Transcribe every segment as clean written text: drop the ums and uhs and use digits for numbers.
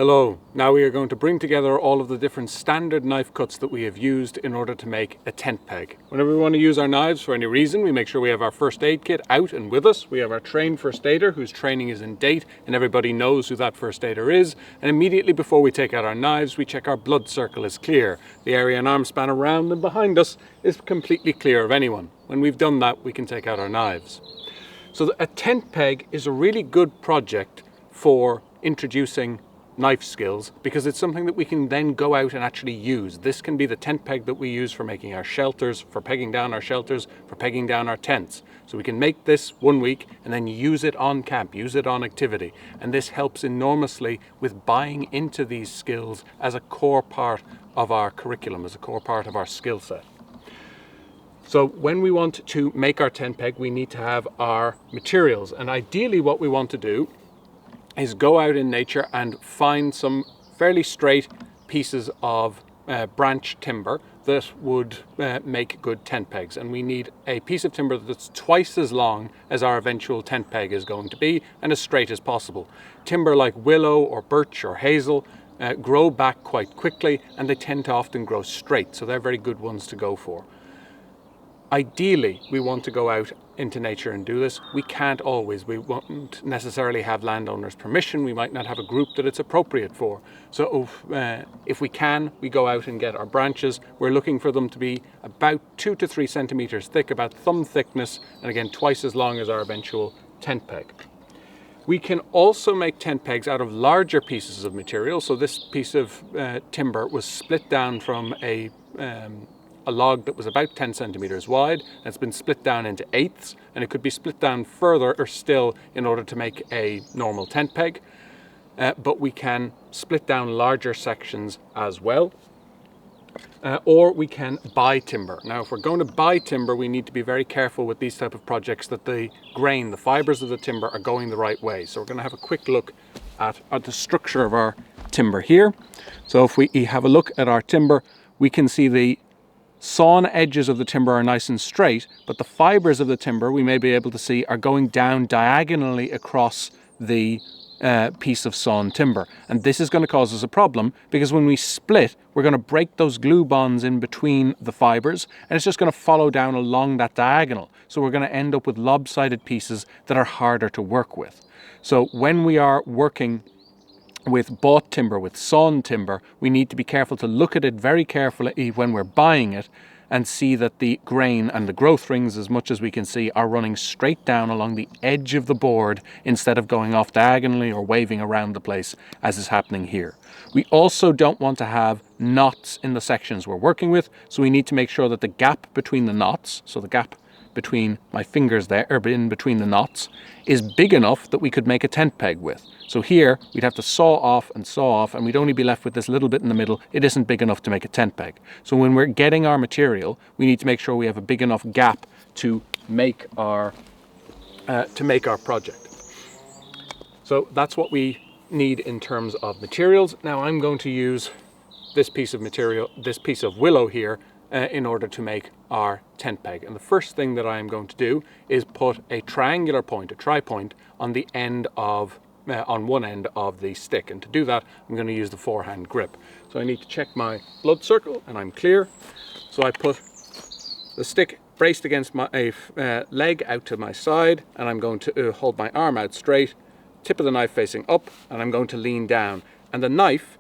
Hello, now we are going to bring together all of the different standard knife cuts that we have used in order to make a tent peg. Whenever we want to use our knives for any reason, we make sure we have our first aid kit out and with us. We have our trained first aider whose training is in date and everybody knows who that first aider is. And immediately before we take out our knives, we check our blood circle is clear. The area and arm span around and behind us is completely clear of anyone. When we've done that, we can take out our knives. So a tent peg is a really good project for introducing knife skills because it's something that we can then go out and actually use. This can be the tent peg that we use for making our shelters, for pegging down our shelters, for pegging down our tents. So we can make this 1 week and then use it on camp, use it on activity. And this helps enormously with buying into these skills as a core part of our curriculum, as a core part of our skill set. So when we want to make our tent peg, we need to have our materials. And ideally what we want to do is go out in nature and find some fairly straight pieces of branch timber that would make good tent pegs. And we need a piece of timber that's twice as long as our eventual tent peg is going to be and as straight as possible. Timber like willow or birch or hazel grow back quite quickly and they tend to often grow straight, so they're very good ones to go for. Ideally, we want to go out into nature and do this. We can't always. We won't necessarily have landowners' permission. We might not have a group that it's appropriate for. So if we can, we go out and get our branches. We're looking for them to be about 2 to 3 centimetres thick, about thumb thickness, and again, twice as long as our eventual tent peg. We can also make tent pegs out of larger pieces of material. So this piece of timber was split down from a log that was about 10 centimetres wide, and it's been split down into eighths, and it could be split down further or still in order to make a normal tent peg. But we can split down larger sections as well. Or we can buy timber. Now, if we're going to buy timber, we need to be very careful with these type of projects that the grain, the fibres of the timber are going the right way. So we're going to have a quick look at the structure of our timber here. So if we have a look at our timber, we can see the sawn edges of the timber are nice and straight, but the fibres of the timber we may be able to see are going down diagonally across the piece of sawn timber. And this is going to cause us a problem because when we split, we're going to break those glue bonds in between the fibres and it's just going to follow down along that diagonal. So we're going to end up with lopsided pieces that are harder to work with. So when we are working with bought timber, with sawn timber, we need to be careful to look at it very carefully when we're buying it and see that the grain and the growth rings, as much as we can see, are running straight down along the edge of the board instead of going off diagonally or waving around the place as is happening here. We also don't want to have knots in the sections we're working with, so we need to make sure that the gap between the knots, so the gap between my fingers there, or in between the knots, is big enough that we could make a tent peg with. So here we'd have to saw off, and we'd only be left with this little bit in the middle. It isn't big enough to make a tent peg. So when we're getting our material, we need to make sure we have a big enough gap to make our project. So that's what we need in terms of materials. Now I'm going to use this piece of material, this piece of willow here, in order to make our tent peg. And the first thing that I am going to do is put a triangular point, a tri-point, on the end of on one end of the stick, and to do that I'm going to use the forehand grip. So I need to check my blood circle and I'm clear. So I put the stick braced against my leg out to my side, and I'm going to hold my arm out straight, tip of the knife facing up, and I'm going to lean down. And the knife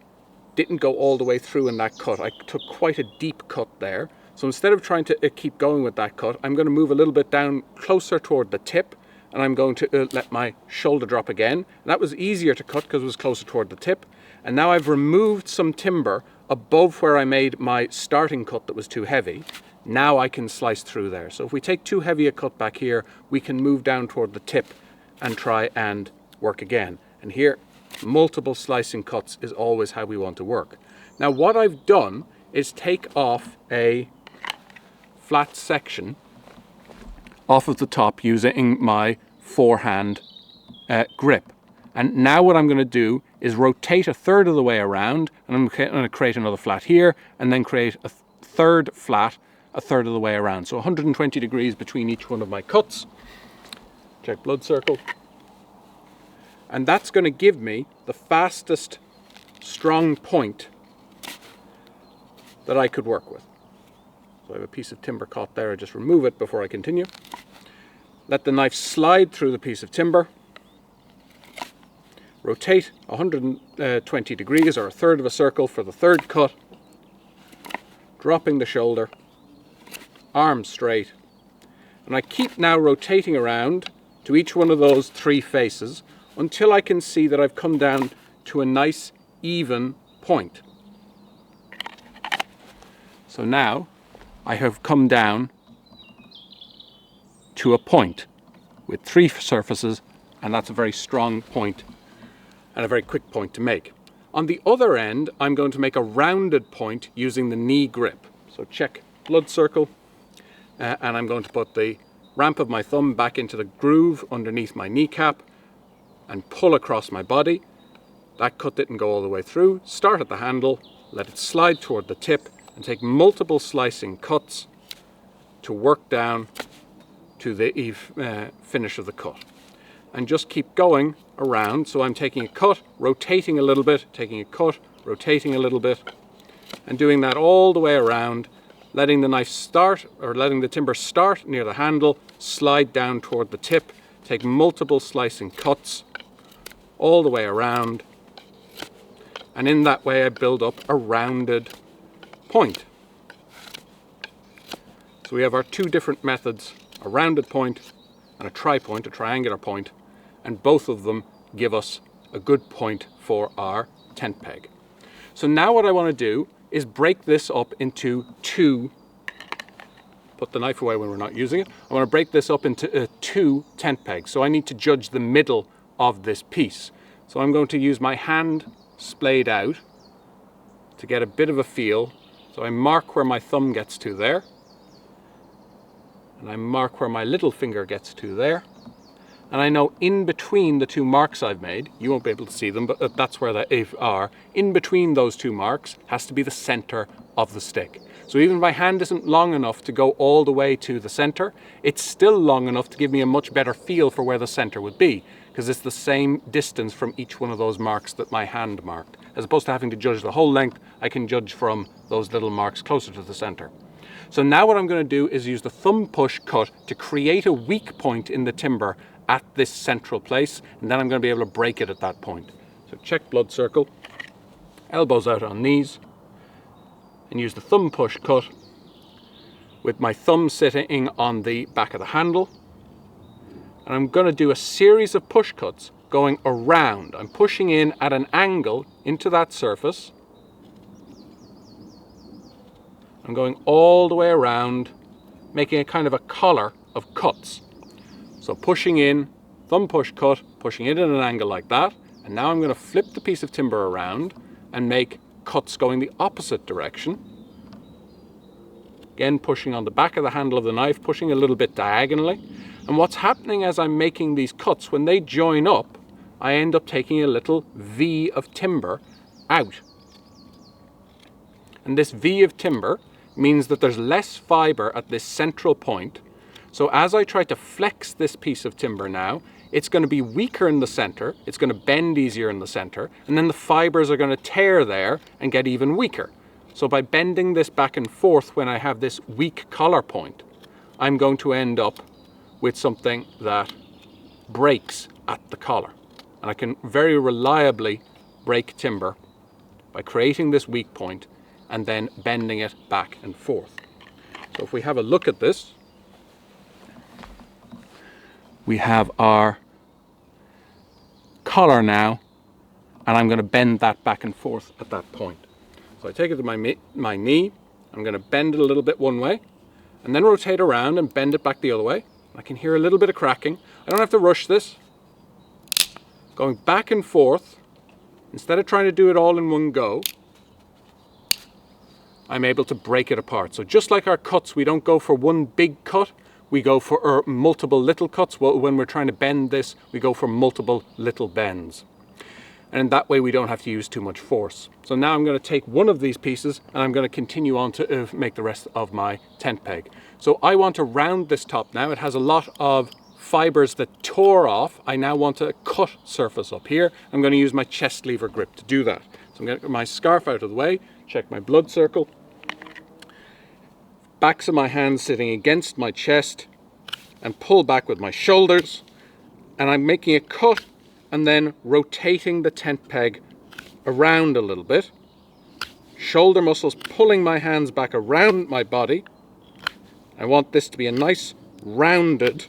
didn't go all the way through in that cut. I took quite a deep cut there. So instead of trying to keep going with that cut, I'm going to move a little bit down closer toward the tip, and I'm going to let my shoulder drop again. And that was easier to cut because it was closer toward the tip. And now I've removed some timber above where I made my starting cut that was too heavy. Now I can slice through there. So if we take too heavy a cut back here, we can move down toward the tip and try and work again. And here, multiple slicing cuts is always how we want to work. Now what I've done is take off a flat section off of the top using my forehand grip. And now what I'm going to do is rotate a third of the way around, and I'm going to create another flat here and then create a third flat a third of the way around. So 120 degrees between each one of my cuts. Check blood circle. And that's going to give me the fastest strong point that I could work with. So I have a piece of timber caught there. I just remove it before I continue. Let the knife slide through the piece of timber. Rotate 120 degrees or a third of a circle for the third cut. Dropping the shoulder, arm straight. And I keep now rotating around to each one of those three faces until I can see that I've come down to a nice even point. So now I have come down to a point with three surfaces, and that's a very strong point and a very quick point to make. On the other end, I'm going to make a rounded point using the knee grip. So check blood circle, and I'm going to put the ramp of my thumb back into the groove underneath my kneecap and pull across my body. That cut didn't go all the way through. Start at the handle, let it slide toward the tip, and take multiple slicing cuts to work down to the finish of the cut. And just keep going around. So I'm taking a cut, rotating a little bit, taking a cut, rotating a little bit, and doing that all the way around, letting the knife start, or letting the timber start near the handle, slide down toward the tip, take multiple slicing cuts all the way around, and in that way I build up a rounded point. So we have our two different methods, a rounded point and a tri-point, a triangular point, and both of them give us a good point for our tent peg. So now what I want to do is break this up into two, put the knife away when we're not using it, I want to break this up into two tent pegs. So I need to judge the middle of this piece. So I'm going to use my hand splayed out to get a bit of a feel. So I mark where my thumb gets to there, and I mark where my little finger gets to there. And I know in between the two marks I've made, you won't be able to see them, but that's where they are. In between those two marks has to be the center of the stick. So even if my hand isn't long enough to go all the way to the center, it's still long enough to give me a much better feel for where the center would be, because it's the same distance from each one of those marks that my hand marked. As opposed to having to judge the whole length, I can judge from those little marks closer to the center. So now what I'm going to do is use the thumb push cut to create a weak point in the timber at this central place, and then I'm going to be able to break it at that point. So check blood circle, elbows out on knees, and use the thumb push cut with my thumb sitting on the back of the handle. And I'm going to do a series of push cuts going around. I'm pushing in at an angle into that surface. I'm going all the way around, making a kind of a collar of cuts. So pushing in, thumb push cut, pushing it at an angle like that. And now I'm going to flip the piece of timber around and make cuts going the opposite direction. Again, pushing on the back of the handle of the knife, pushing a little bit diagonally. And what's happening as I'm making these cuts, when they join up, I end up taking a little V of timber out. And this V of timber means that there's less fiber at this central point. So as I try to flex this piece of timber now, it's going to be weaker in the center, it's going to bend easier in the center, and then the fibers are going to tear there and get even weaker. So by bending this back and forth when I have this weak collar point, I'm going to end up with something that breaks at the collar. And I can very reliably break timber by creating this weak point and then bending it back and forth. So if we have a look at this, we have our collar now, and I'm going to bend that back and forth at that point. So I take it to my knee, I'm going to bend it a little bit one way, and then rotate around and bend it back the other way. I can hear a little bit of cracking. I don't have to rush this. Going back and forth, instead of trying to do it all in one go, I'm able to break it apart. So just like our cuts, we don't go for one big cut, we go for multiple little cuts. Well, when we're trying to bend this, we go for multiple little bends. And in that way, we don't have to use too much force. So now I'm going to take one of these pieces and I'm going to continue on to make the rest of my tent peg. So I want to round this top now. It has a lot of fibers that tore off. I now want a cut surface up here. I'm going to use my chest lever grip to do that. So I'm going to get my scarf out of the way, check my blood circle, backs of my hands sitting against my chest, and pull back with my shoulders, and I'm making a cut and then rotating the tent peg around a little bit. Shoulder muscles pulling my hands back around my body. I want this to be a nice rounded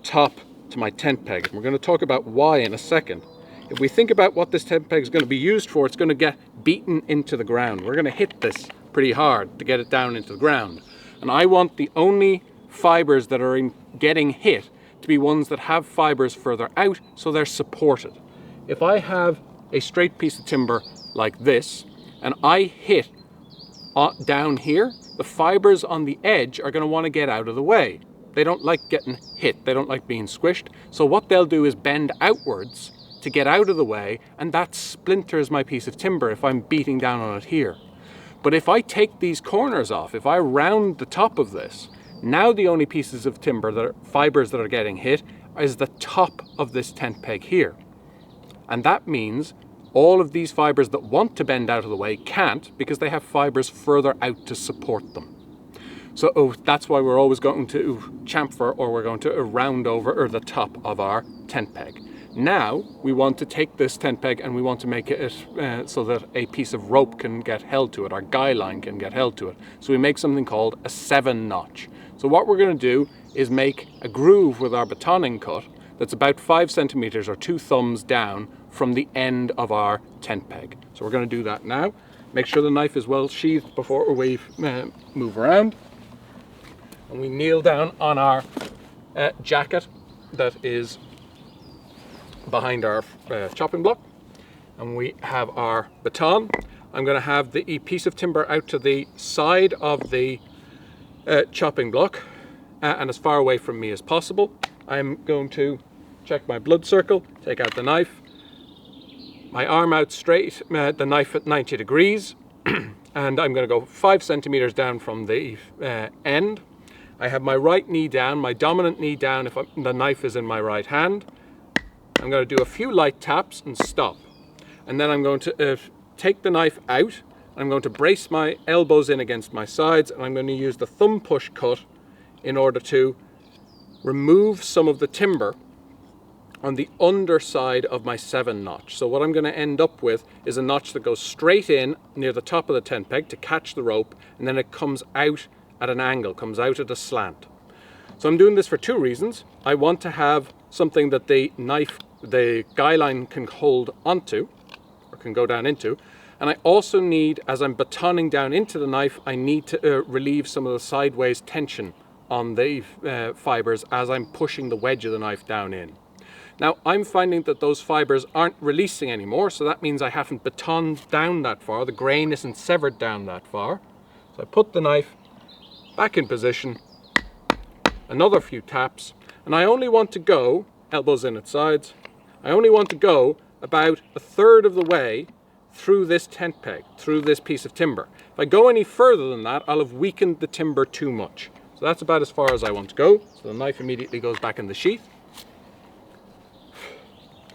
top to my tent peg. And we're going to talk about why in a second. If we think about what this tent peg is going to be used for, it's going to get beaten into the ground. We're going to hit this pretty hard to get it down into the ground. And I want the only fibers that are getting hit to be ones that have fibers further out, so they're supported. If I have a straight piece of timber like this and I hit down here, the fibers on the edge are going to want to get out of the way. They don't like getting hit, they don't like being squished, so what they'll do is bend outwards to get out of the way, and that splinters my piece of timber if I'm beating down on it here. But if I take these corners off, if I round the top of this, now the only pieces of timber, that are fibers that are getting hit, is the top of this tent peg here. And that means all of these fibers that want to bend out of the way can't, because they have fibers further out to support them. So that's why we're always going to chamfer, or we're going to round over the top of our tent peg. Now we want to take this tent peg and we want to make it so that a piece of rope can get held to it, our guy line can get held to it. So we make something called a 7-notch. So what we're going to do is make a groove with our batoning cut that's about 5 centimeters or 2 thumbs down from the end of our tent peg. So we're going to do that now. Make sure the knife is well sheathed before we move around. And we kneel down on our jacket that is behind our chopping block, and we have our baton. I'm going to have the piece of timber out to the side of the chopping block and as far away from me as possible. I'm going to check my blood circle, take out the knife, my arm out straight, the knife at 90 degrees, and I'm going to go 5 centimeters down from the end. I have my right knee down, my dominant knee down if the knife is in my right hand. I'm going to do a few light taps and stop. And then I'm going to take the knife out. I'm going to brace my elbows in against my sides, and I'm going to use the thumb push cut in order to remove some of the timber on the underside of my 7-notch. So what I'm going to end up with is a notch that goes straight in near the top of the tent peg to catch the rope, and then it comes out at an angle, comes out at a slant. So I'm doing this for 2 reasons. I want to have something that the guy line can hold onto, or can go down into. And I also need, as I'm batoning down into the knife, I need to relieve some of the sideways tension on the fibers as I'm pushing the wedge of the knife down in. Now I'm finding that those fibers aren't releasing anymore, so that means I haven't batoned down that far, the grain isn't severed down that far. So I put the knife back in position, another few taps, and I only want to go, elbows in at sides, I only want to go about 1/3 of the way through this tent peg, through this piece of timber. If I go any further than that, I'll have weakened the timber too much. So that's about as far as I want to go. So the knife immediately goes back in the sheath.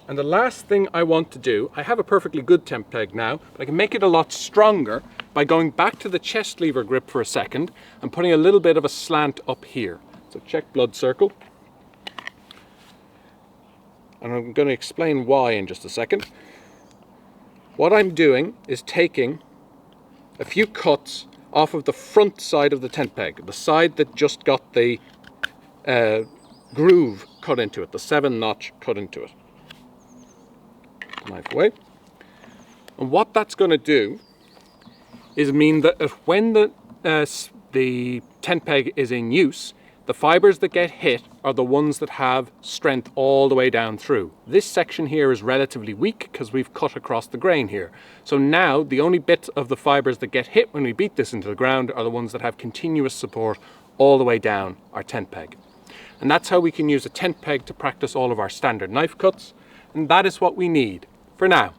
And the last thing I want to do, I have a perfectly good tent peg now, but I can make it a lot stronger by going back to the chest lever grip for a second and putting a little bit of a slant up here. So check blood circle. And I'm going to explain why in just a second. What I'm doing is taking a few cuts off of the front side of the tent peg, the side that just got the groove cut into it, the 7-notch cut into it. Knife away. And what that's going to do is mean that if when the tent peg is in use, the fibers that get hit are the ones that have strength all the way down through. This section here is relatively weak because we've cut across the grain here. So now the only bits of the fibers that get hit when we beat this into the ground are the ones that have continuous support all the way down our tent peg. And that's how we can use a tent peg to practice all of our standard knife cuts. And that is what we need for now.